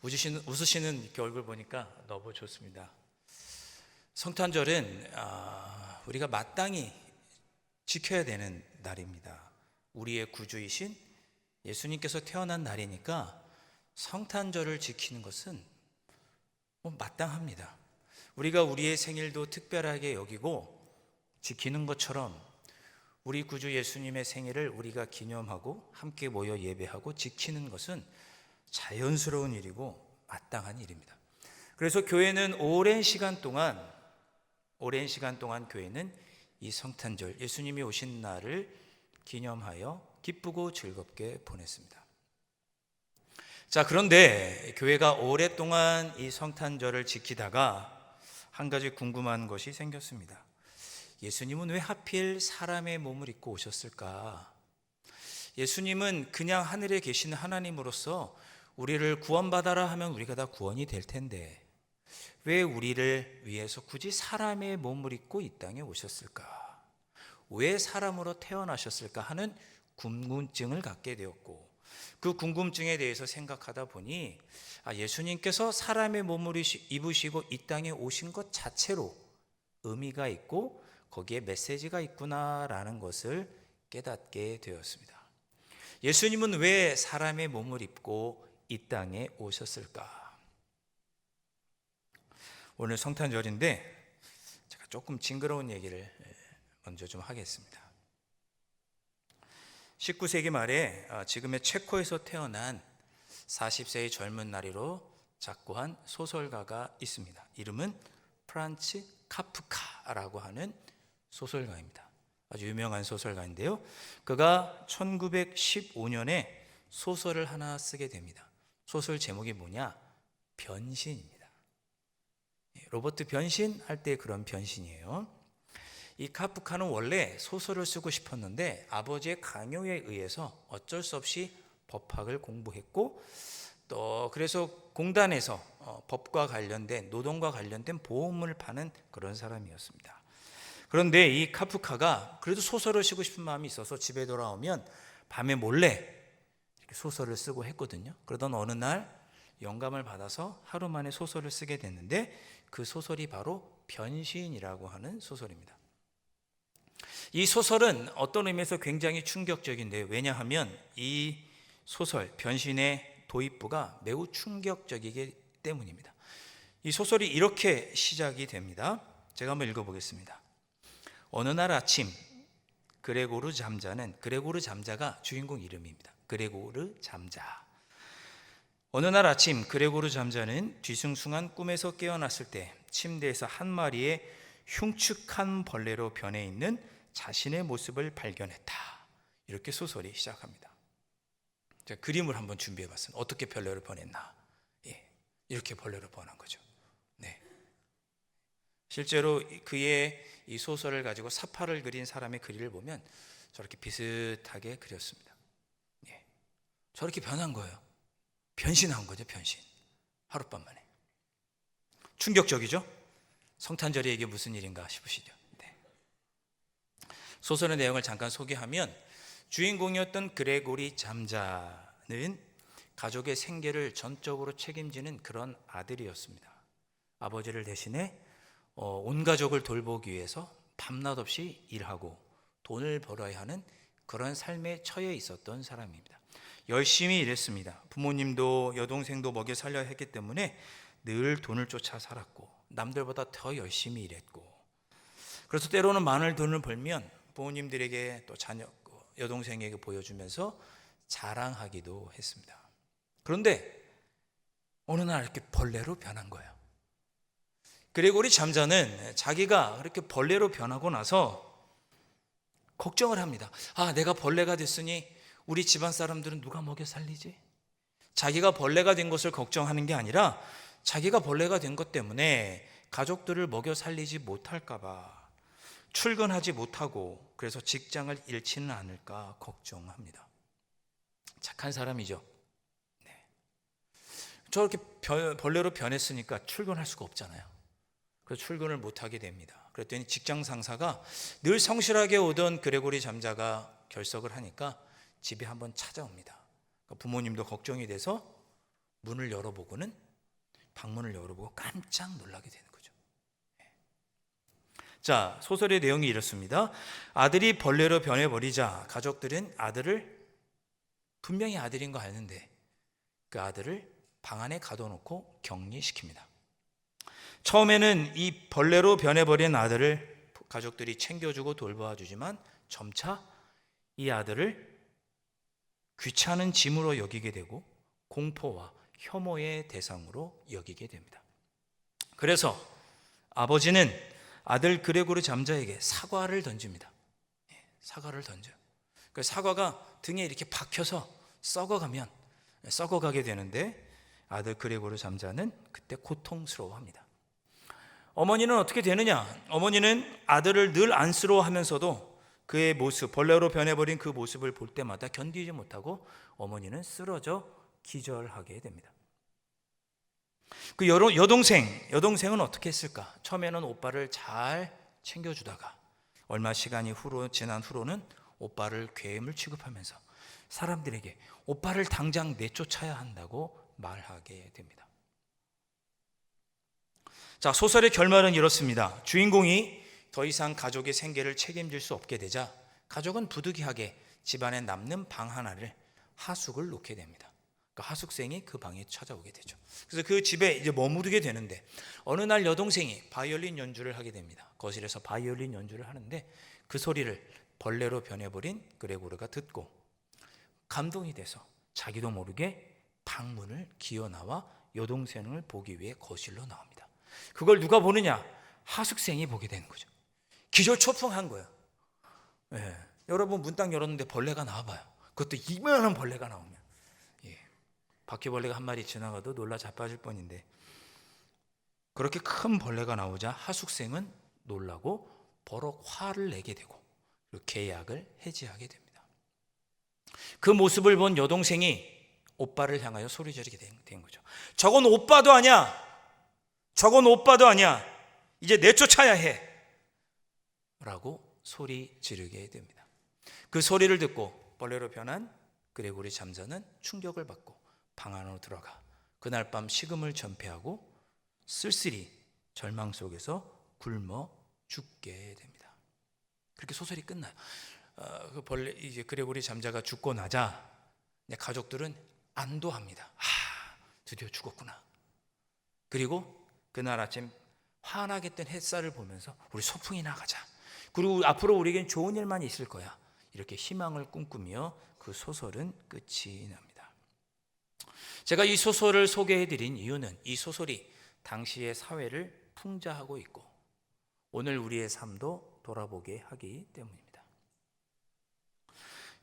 웃으시는 이렇게 얼굴 보니까 너무 좋습니다. 성탄절은 우리가 마땅히 지켜야 되는 날입니다. 우리의 구주이신 예수님께서 태어난 날이니까 성탄절을 지키는 것은 마땅합니다. 우리가 우리의 생일도 특별하게 여기고 지키는 것처럼 우리 구주 예수님의 생일을 우리가 기념하고 함께 모여 예배하고 지키는 것은 자연스러운 일이고 마땅한 일입니다. 그래서 교회는 오랜 시간 동안 교회는 이 성탄절, 예수님이 오신 날을 기념하여 기쁘고 즐겁게 보냈습니다. 자, 그런데 교회가 오랫동안 이 성탄절을 지키다가 한 가지 궁금한 것이 생겼습니다. 예수님은 왜 하필 사람의 몸을 입고 오셨을까? 예수님은 그냥 하늘에 계신 하나님으로서 우리를 구원받아라 하면 우리가 다 구원이 될 텐데 왜 우리를 위해서 굳이 사람의 몸을 입고 이 땅에 오셨을까? 왜 사람으로 태어나셨을까 하는 궁금증을 갖게 되었고, 그 궁금증에 대해서 생각하다 보니 예수님께서 사람의 몸을 입으시고 이 땅에 오신 것 자체로 의미가 있고 거기에 메시지가 있구나라는 것을 깨닫게 되었습니다. 예수님은 왜 사람의 몸을 입고 이 땅에 오셨을까? 오늘 성탄절인데 제가 조금 징그러운 얘기를 먼저 좀 하겠습니다. 19세기 말에 지금의 체코에서 태어난 40세의 젊은 나이로 작고한 소설가가 있습니다. 이름은 프란츠 카프카라고 하는 소설가입니다. 아주 유명한 소설가인데요. 그가 1915년에 소설을 하나 쓰게 됩니다. 소설 제목이 뭐냐? 변신입니다. 로버트 변신 할 때 그런 변신이에요. 이 카프카는 원래 소설을 쓰고 싶었는데 아버지의 강요에 의해서 어쩔 수 없이 법학을 공부했고, 또 그래서 공단에서 법과 관련된, 노동과 관련된 보험을 파는 그런 사람이었습니다. 그런데 이 카프카가 그래도 소설을 쓰고 싶은 마음이 있어서 집에 돌아오면 밤에 몰래 소설을 쓰고 했거든요. 그러던 어느 날 영감을 받아서 하루 만에 소설을 쓰게 됐는데 그 소설이 바로 변신이라고 하는 소설입니다. 이 소설은 어떤 의미에서 굉장히 충격적인데요. 왜냐하면 이 소설 변신의 도입부가 매우 충격적이기 때문입니다. 이 소설이 이렇게 시작이 됩니다. 제가 한번 읽어보겠습니다. 어느 날 아침 그레고르 잠자가 주인공 이름입니다. 그레고르 잠자. 어느 날 아침 그레고르 잠자는 뒤숭숭한 꿈에서 깨어났을 때 침대에서 한 마리의 흉측한 벌레로 변해 있는 자신의 모습을 발견했다. 이렇게 소설이 시작합니다. 제가 그림을 한번 준비해 봤습니다. 어떻게 벌레로 변했나? 이렇게 벌레로 변한 거죠. 네. 실제로 그의 이 소설을 가지고 사파를 그린 사람의 글을 보면 저렇게 비슷하게 그렸습니다. 저렇게 변한 거예요. 변신한 거죠, 변신. 하룻밤 만에. 충격적이죠? 성탄절이 이게 무슨 일인가 싶으시죠? 네. 소설의 내용을 잠깐 소개하면 주인공이었던 그레고리 잠자는 가족의 생계를 전적으로 책임지는 그런 아들이었습니다. 아버지를 대신해 온 가족을 돌보기 위해서 밤낮 없이 일하고 돈을 벌어야 하는 그런 삶에 처해 있었던 사람입니다. 열심히 일했습니다. 부모님도 여동생도 먹여 살려야 했기 때문에 늘 돈을 쫓아 살았고 남들보다 더 열심히 일했고, 그래서 때로는 많은 돈을 벌면 부모님들에게 또 자녀, 여동생에게 보여주면서 자랑하기도 했습니다. 그런데 어느 날 이렇게 벌레로 변한 거예요. 그레고리 잠자는 자기가 그렇게 벌레로 변하고 나서 걱정을 합니다. 내가 벌레가 됐으니 우리 집안 사람들은 누가 먹여 살리지? 자기가 벌레가 된 것을 걱정하는 게 아니라 자기가 벌레가 된 것 때문에 가족들을 먹여 살리지 못할까 봐, 출근하지 못하고 그래서 직장을 잃지는 않을까 걱정합니다. 착한 사람이죠. 네. 저렇게 벌레로 변했으니까 출근할 수가 없잖아요. 그래서 출근을 못하게 됩니다. 그랬더니 직장 상사가 늘 성실하게 오던 그레고리 잠자가 결석을 하니까 집에 한번 찾아옵니다. 부모님도 걱정이 돼서 문을 열어보고는 방문을 열어보고 깜짝 놀라게 되는 거죠. 자, 소설의 내용이 이렇습니다. 아들이 벌레로 변해버리자 가족들은 아들을, 분명히 아들인 거 아는데 그 아들을 방 안에 가둬놓고 격리시킵니다. 처음에는 이 벌레로 변해버린 아들을 가족들이 챙겨주고 돌봐주지만 점차 이 아들을 귀찮은 짐으로 여기게 되고 공포와 혐오의 대상으로 여기게 됩니다. 그래서 아버지는 아들 그레고르 잠자에게 사과를 던집니다. 사과를 던져요. 그 사과가 등에 이렇게 박혀서 썩어가게 되는데 아들 그레고르 잠자는 그때 고통스러워합니다. 어머니는 어떻게 되느냐? 어머니는 아들을 늘 안쓰러워하면서도 그의 모습, 벌레로 변해버린 그 모습을 볼 때마다 견디지 못하고 어머니는 기절하게 됩니다. 그 여동생은 어떻게 했을까? 처음에는 오빠를 잘 챙겨주다가 얼마 시간이 지난 후로는 오빠를 괴물 취급하면서 사람들에게 오빠를 당장 내쫓아야 한다고 말하게 됩니다. 자, 소설의 결말은 이렇습니다. 주인공이 더 이상 가족의 생계를 책임질 수 없게 되자 가족은 부득이하게 집안에 남는 방 하나를 하숙을 놓게 됩니다. 그러니까 하숙생이 그 방에 찾아오게 되죠. 그래서 그 집에 이제 머무르게 되는데 어느 날 여동생이 바이올린 연주를 하게 됩니다. 거실에서 바이올린 연주를 하는데 그 소리를 벌레로 변해버린 그레고르가 듣고 감동이 돼서 자기도 모르게 방문을 기어 나와 여동생을 보기 위해 거실로 나옵니다. 그걸 누가 보느냐? 하숙생이 보게 되는 거죠. 기절초풍한 거예요. 여러분 문 딱 열었는데 벌레가 나와봐요. 그것도 이만한 벌레가 나오면, 바퀴벌레가 한 마리 지나가도 놀라 자빠질 뻔인데 그렇게 큰 벌레가 나오자 하숙생은 놀라고 버럭 화를 내게 되고 그 계약을 해지하게 됩니다. 그 모습을 본 여동생이 오빠를 향하여 소리 지르게 된 거죠. 저건 오빠도 아니야. 이제 내쫓아야 해. 라고 소리 지르게 됩니다. 그 소리를 듣고 벌레로 변한 그레고리 잠자는 충격을 받고 방 안으로 들어가 그날 밤 식음을 전폐하고 쓸쓸히 절망 속에서 굶어 죽게 됩니다. 그렇게 소설이 끝나요. 그 벌레 이제 그레고리 잠자가 죽고 나자 가족들은 안도합니다. 드디어 죽었구나. 그리고 그날 아침 환하게 뜬 햇살을 보면서 우리 소풍이나 가자. 그리고 앞으로 우리에겐 좋은 일만 있을 거야. 이렇게 희망을 꿈꾸며 그 소설은 끝이 납니다. 제가 이 소설을 소개해드린 이유는 이 소설이 당시의 사회를 풍자하고 있고 오늘 우리의 삶도 돌아보게 하기 때문입니다.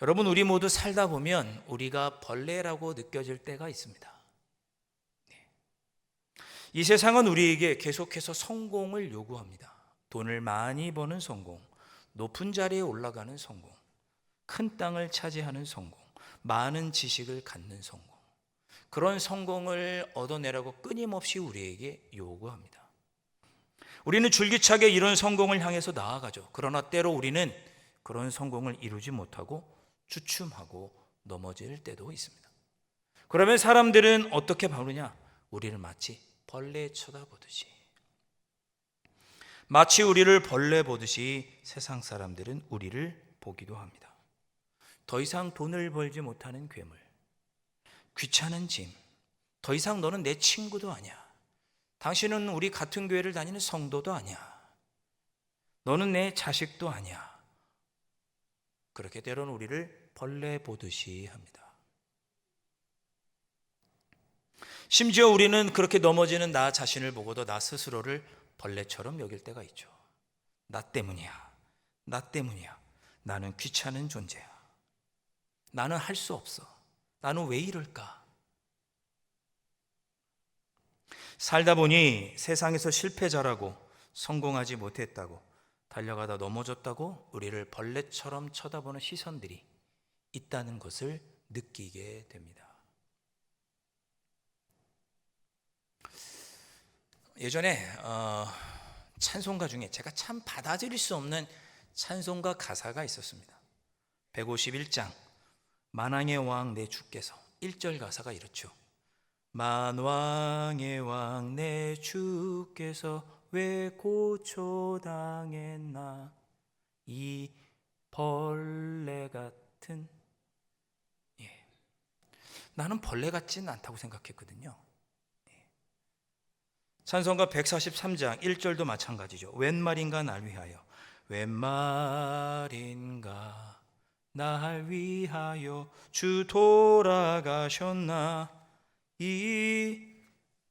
여러분, 우리 모두 살다 보면 우리가 벌레라고 느껴질 때가 있습니다. 이 세상은 우리에게 계속해서 성공을 요구합니다. 돈을 많이 버는 성공, 높은 자리에 올라가는 성공, 큰 땅을 차지하는 성공, 많은 지식을 갖는 성공, 그런 성공을 얻어내라고 끊임없이 우리에게 요구합니다. 우리는 줄기차게 이런 성공을 향해서 나아가죠. 그러나 때로 우리는 그런 성공을 이루지 못하고 주춤하고 넘어질 때도 있습니다. 그러면 사람들은 어떻게 바꾸냐? 우리를 마치 벌레 쳐다보듯이, 마치 우리를 벌레 보듯이 세상 사람들은 우리를 보기도 합니다. 더 이상 돈을 벌지 못하는 괴물, 귀찮은 짐, 더 이상 너는 내 친구도 아니야. 당신은 우리 같은 교회를 다니는 성도도 아니야. 너는 내 자식도 아니야. 그렇게 때로는 우리를 벌레 보듯이 합니다. 심지어 우리는 그렇게 넘어지는 나 자신을 보고도 나 스스로를 벌레처럼 여길 때가 있죠. 나 때문이야. 나는 귀찮은 존재야. 나는 할 수 없어. 나는 왜 이럴까? 살다 보니 세상에서 실패자라고, 성공하지 못했다고, 달려가다 넘어졌다고 우리를 벌레처럼 쳐다보는 시선들이 있다는 것을 느끼게 됩니다. 예전에 찬송가 중에 제가 참 받아들일 수 없는 찬송가 가사가 있었습니다. 151장 만왕의 왕 내 주께서 1절 가사가 이렇죠. 만왕의 왕 내 주께서 왜 고초당했나 이 벌레 같은. 나는 벌레 같지는 않다고 생각했거든요. 찬송가 143장 1절도 마찬가지죠. 웬 말인가 날 위하여, 웬 말인가 날 위하여 주 돌아가셨나 이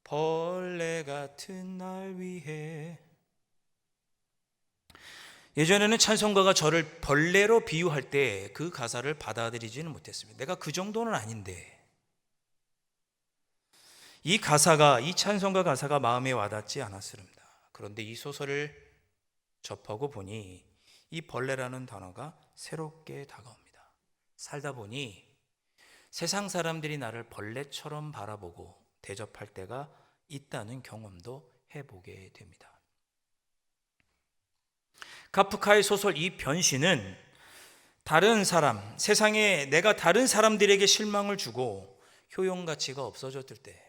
벌레 같은 날 위해. 예전에는 찬송가가 저를 벌레로 비유할 때 그 가사를 받아들이지는 못했습니다. 내가 그 정도는 아닌데. 이 찬송가 가사가 마음에 와닿지 않았습니다. 그런데 이 소설을 접하고 보니 이 벌레라는 단어가 새롭게 다가옵니다. 살다 보니 세상 사람들이 나를 벌레처럼 바라보고 대접할 때가 있다는 경험도 해보게 됩니다. 카프카의 소설 이 변신은 다른 사람, 세상에 내가 다른 사람들에게 실망을 주고 효용 가치가 없어졌을 때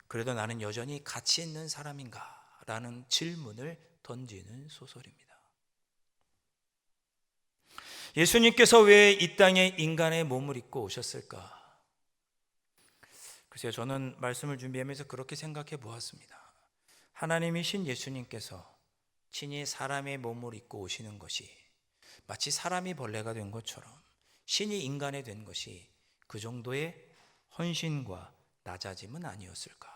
그래도 나는 여전히 가치 있는 사람인가? 라는 질문을 던지는 소설입니다. 예수님께서 왜 이 땅에 인간의 몸을 입고 오셨을까? 글쎄요, 저는 말씀을 준비하면서 그렇게 생각해 보았습니다. 하나님이신 예수님께서 친히 사람의 몸을 입고 오시는 것이 마치 사람이 벌레가 된 것처럼 신이 인간이 된 것이 그 정도의 헌신과 낮아짐은 아니었을까?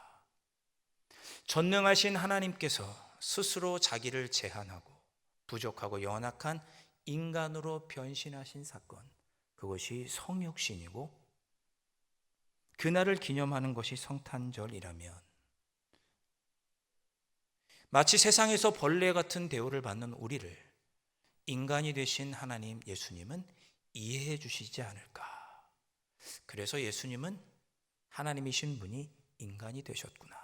전능하신 하나님께서 스스로 자기를 제한하고 부족하고 연약한 인간으로 변신하신 사건, 그것이 성육신이고 그날을 기념하는 것이 성탄절이라면 마치 세상에서 벌레 같은 대우를 받는 우리를 인간이 되신 하나님 예수님은 이해해 주시지 않을까. 그래서 예수님은 하나님이신 분이 인간이 되셨구나.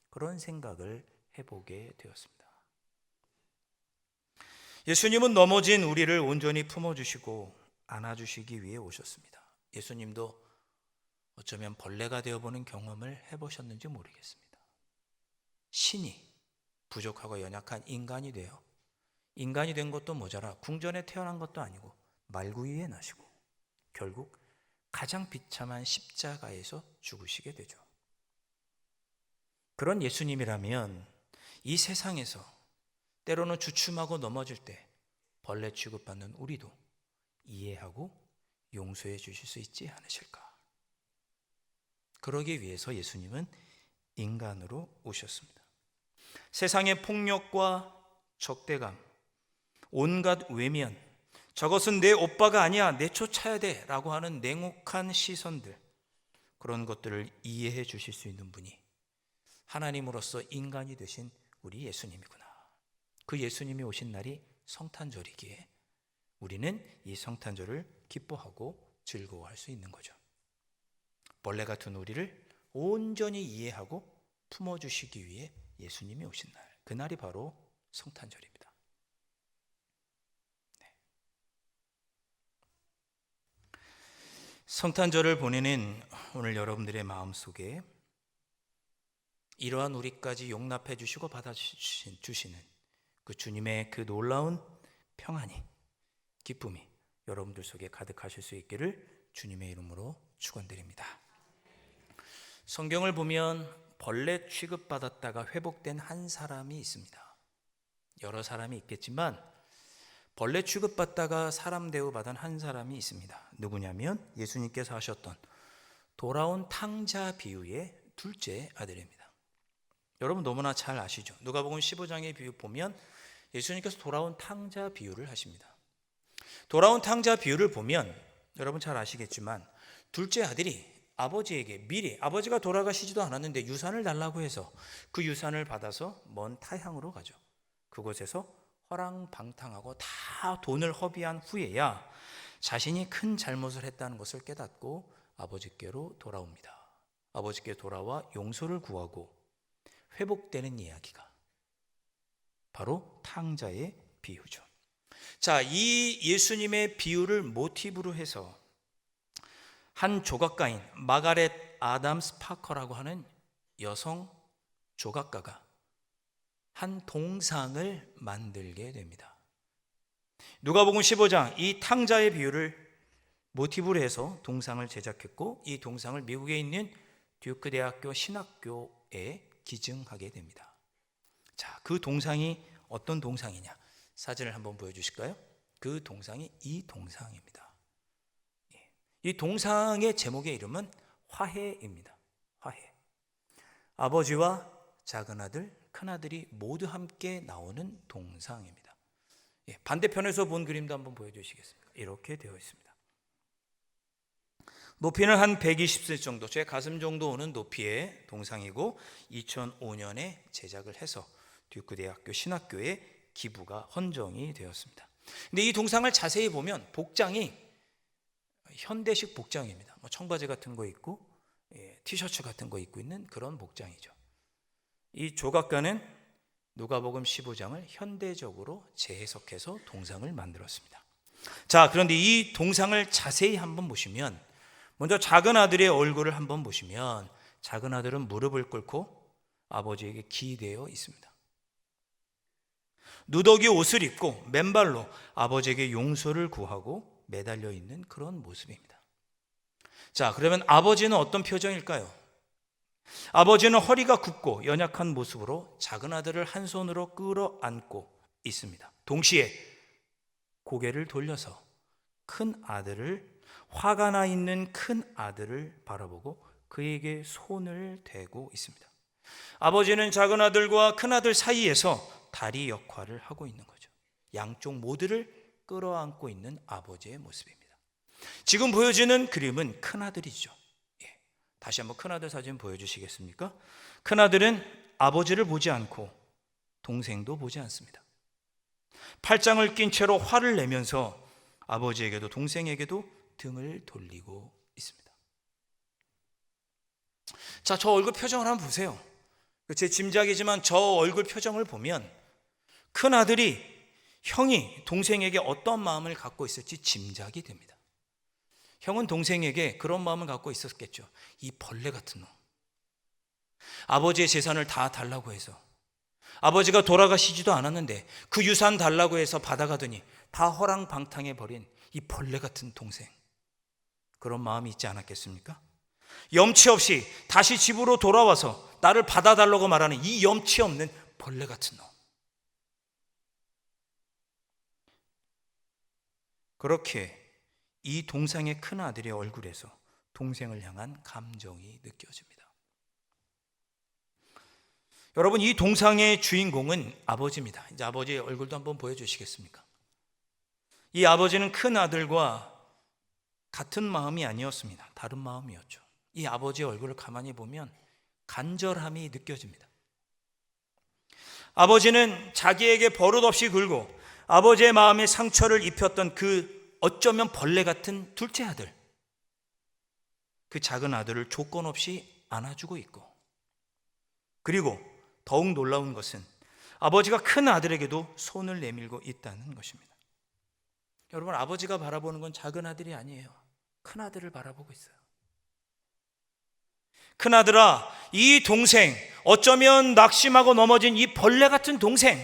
그런 생각을 해보게 되었습니다. 예수님은 넘어진 우리를 온전히 품어주시고 안아주시기 위해 오셨습니다. 예수님도 어쩌면 벌레가 되어보는 경험을 해보셨는지 모르겠습니다. 신이 부족하고 연약한 인간이 되어 인간이 된 것도 모자라 궁전에 태어난 것도 아니고 말구유에 나시고 결국 가장 비참한 십자가에서 죽으시게 되죠. 그런 예수님이라면 이 세상에서 때로는 주춤하고 넘어질 때 벌레 취급받는 우리도 이해하고 용서해 주실 수 있지 않으실까? 그러기 위해서 예수님은 인간으로 오셨습니다. 세상의 폭력과 적대감, 온갖 외면, 저것은 내 오빠가 아니야, 내쫓아야 돼 라고 하는 냉혹한 시선들, 그런 것들을 이해해 주실 수 있는 분이 하나님으로서 인간이 되신 우리 예수님이구나. 그 예수님이 오신 날이 성탄절이기에 우리는 이 성탄절을 기뻐하고 즐거워할 수 있는 거죠. 벌레 같은 우리를 온전히 이해하고 품어주시기 위해 예수님이 오신 날, 그날이 바로 성탄절입니다. 네. 성탄절을 보내는 오늘 여러분들의 마음속에 이러한 우리까지 용납해 주시고 받아주시는 그 주님의 그 놀라운 평안이, 기쁨이 여러분들 속에 가득하실 수 있기를 주님의 이름으로 축원드립니다. 성경을 보면 벌레 취급받았다가 회복된 한 사람이 있습니다. 여러 사람이 있겠지만 벌레 취급받다가 사람 대우받은 한 사람이 있습니다. 누구냐면 예수님께서 하셨던 돌아온 탕자 비유의 둘째 아들입니다. 여러분 너무나 잘 아시죠? 누가복음 15장의 비유 보면 예수님께서 돌아온 탕자 비유를 하십니다. 돌아온 탕자 비유를 보면 여러분 잘 아시겠지만 둘째 아들이 아버지에게 미리, 아버지가 돌아가시지도 않았는데 유산을 달라고 해서 그 유산을 받아서 먼 타향으로 가죠. 그곳에서 허랑방탕하고 다 돈을 허비한 후에야 자신이 큰 잘못을 했다는 것을 깨닫고 아버지께로 돌아옵니다. 아버지께 돌아와 용서를 구하고 회복되는 이야기가 바로 탕자의 비유죠. 자, 이 예수님의 비유를 모티브로 해서 한 조각가인 마가렛 아담 스파커라고 하는 여성 조각가가 한 동상을 만들게 됩니다. 누가복음 15장 이 탕자의 비유를 모티브로 해서 동상을 제작했고, 이 동상을 미국에 있는 듀크 대학교 신학교에 기증하게 됩니다. 자, 그 동상이 어떤 동상이냐? 사진을 한번 보여주실까요? 그 동상이 이 동상입니다. 이 동상의 제목의 이름은 화해입니다. 화해. 아버지와 작은 아들, 큰 아들이 모두 함께 나오는 동상입니다. 반대편에서 본 그림도 한번 보여주시겠습니까? 이렇게 되어 있습니다. 높이는 한 120cm 정도, 제 가슴 정도 오는 높이의 동상이고 2005년에 제작을 해서 듀크 대학교 신학교에 기부가 헌정이 되었습니다. 근데 이 동상을 자세히 보면 복장이 현대식 복장입니다. 청바지 같은 거 입고 티셔츠 같은 거 입고 있는 그런 복장이죠. 이 조각가는 누가복음 15장을 현대적으로 재해석해서 동상을 만들었습니다. 자, 그런데 이 동상을 자세히 한번 보시면, 먼저 작은 아들의 얼굴을 한번 보시면 작은 아들은 무릎을 꿇고 아버지에게 기대어 있습니다. 누더기 옷을 입고 맨발로 아버지에게 용서를 구하고 매달려 있는 그런 모습입니다. 자, 그러면 아버지는 어떤 표정일까요? 아버지는 허리가 굽고 연약한 모습으로 작은 아들을 한 손으로 끌어안고 있습니다. 동시에 고개를 돌려서 큰 아들을, 화가 나 있는 큰 아들을 바라보고 그에게 손을 대고 있습니다. 아버지는 작은 아들과 큰 아들 사이에서 다리 역할을 하고 있는 거죠. 양쪽 모두를 끌어안고 있는 아버지의 모습입니다. 지금 보여지는 그림은 큰 아들이죠. 다시 한번 큰 아들 사진 보여주시겠습니까? 큰 아들은 아버지를 보지 않고 동생도 보지 않습니다. 팔짱을 낀 채로 화를 내면서 아버지에게도 동생에게도 등을 돌리고 있습니다. 자, 저 얼굴 표정을 한번 보세요. 제 짐작이지만 저 얼굴 표정을 보면 큰 아들이 형이 동생에게 어떤 마음을 갖고 있을지 짐작이 됩니다. 형은 동생에게 그런 마음을 갖고 있었겠죠. 이 벌레 같은 놈. 아버지의 재산을 다 달라고 해서, 아버지가 돌아가시지도 않았는데 그 유산 달라고 해서 받아가더니 다 허랑방탕해 버린 이 벌레 같은 동생. 그런 마음이 있지 않았겠습니까? 염치 없이 다시 집으로 돌아와서 나를 받아달라고 말하는 이 염치 없는 벌레 같은 놈. 그렇게 이 동상의 큰 아들의 얼굴에서 동생을 향한 감정이 느껴집니다. 여러분, 이 동상의 주인공은 아버지입니다. 이제 아버지의 얼굴도 한번 보여주시겠습니까? 이 아버지는 큰 아들과 같은 마음이 아니었습니다. 다른 마음이었죠. 이 아버지의 얼굴을 가만히 보면 간절함이 느껴집니다. 아버지는 자기에게 버릇없이 굴고 아버지의 마음에 상처를 입혔던 그 어쩌면 벌레 같은 둘째 아들, 그 작은 아들을 조건 없이 안아주고 있고, 그리고 더욱 놀라운 것은 아버지가 큰 아들에게도 손을 내밀고 있다는 것입니다. 여러분, 아버지가 바라보는 건 작은 아들이 아니에요. 큰 아들을 바라보고 있어요. 큰 아들아, 이 동생, 어쩌면 낙심하고 넘어진 이 벌레 같은 동생,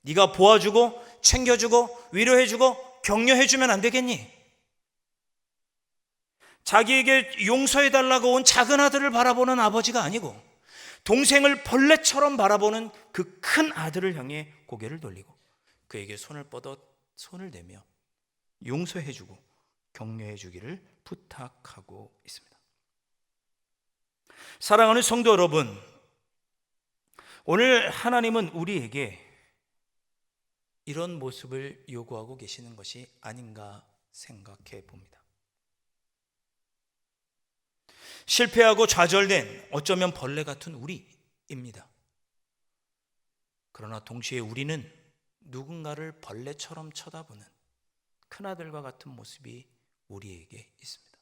네가 보아주고 챙겨주고 위로해주고 격려해주면 안 되겠니? 자기에게 용서해달라고 온 작은 아들을 바라보는 아버지가 아니고 동생을 벌레처럼 바라보는 그 큰 아들을 향해 고개를 돌리고 그에게 손을 뻗어 손을 대며 용서해주고 격려해주기를 부탁하고 있습니다. 사랑하는 성도 여러분, 오늘 하나님은 우리에게 이런 모습을 요구하고 계시는 것이 아닌가 생각해 봅니다. 실패하고 좌절된 어쩌면 벌레 같은 우리입니다. 그러나 동시에 우리는 누군가를 벌레처럼 쳐다보는 큰아들과 같은 모습이 우리에게 있습니다.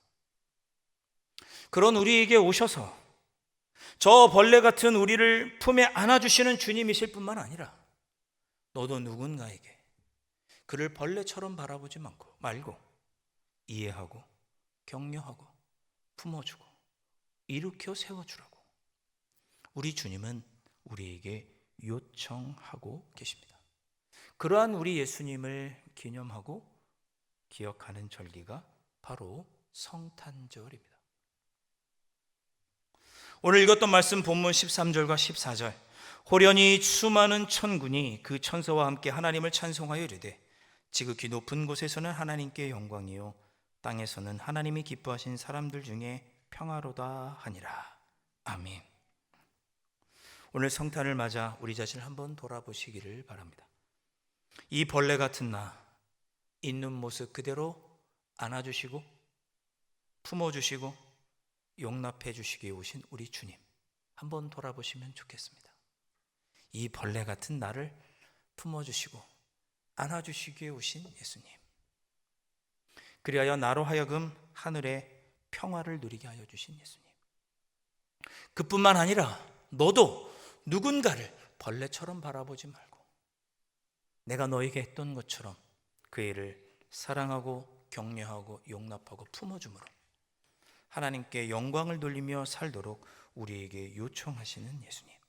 그런 우리에게 오셔서 저 벌레 같은 우리를 품에 안아주시는 주님이실 뿐만 아니라 너도 누군가에게 그를 벌레처럼 바라보지 말고 이해하고 격려하고 품어주고 일으켜 세워주라고 우리 주님은 우리에게 요청하고 계십니다. 그러한 우리 예수님을 기념하고 기억하는 절기가 바로 성탄절입니다. 오늘 읽었던 말씀 본문 13절과 14절, 호련히 수많은 천군이 그 천사와 함께 하나님을 찬송하여 이르되 지극히 높은 곳에서는 하나님께 영광이요 땅에서는 하나님이 기뻐하신 사람들 중에 평화로다 하니라. 아멘. 오늘 성탄을 맞아 우리 자신을 한번 돌아보시기를 바랍니다. 이 벌레 같은 나 있는 모습 그대로 안아주시고 품어주시고 용납해 주시기에 오신 우리 주님 한번 돌아보시면 좋겠습니다. 이 벌레 같은 나를 품어주시고 안아주시기에 오신 예수님, 그리하여 나로 하여금 하늘의 평화를 누리게 하여 주신 예수님, 그뿐만 아니라 너도 누군가를 벌레처럼 바라보지 말고 내가 너에게 했던 것처럼 그 애를 사랑하고 격려하고 용납하고 품어주므로 하나님께 영광을 돌리며 살도록 우리에게 요청하시는 예수님.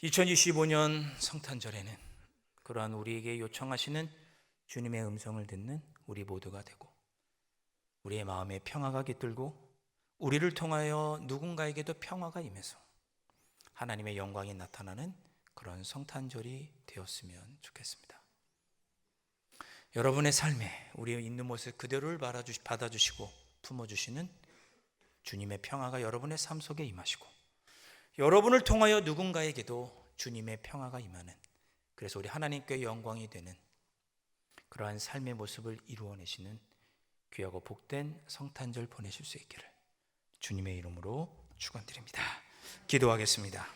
2025년 성탄절에는 그러한 우리에게 요청하시는 주님의 음성을 듣는 우리 모두가 되고 우리의 마음에 평화가 깃들고 우리를 통하여 누군가에게도 평화가 임해서 하나님의 영광이 나타나는 그런 성탄절이 되었으면 좋겠습니다. 여러분의 삶에 우리의 있는 모습 그대로를 받아주시고 품어주시는 주님의 평화가 여러분의 삶 속에 임하시고 여러분을 통하여 누군가에게도 주님의 평화가 임하는, 그래서 우리 하나님께 영광이 되는 그러한 삶의 모습을 이루어내시는 귀하고 복된 성탄절 보내실 수 있기를 주님의 이름으로 축원드립니다. 기도하겠습니다.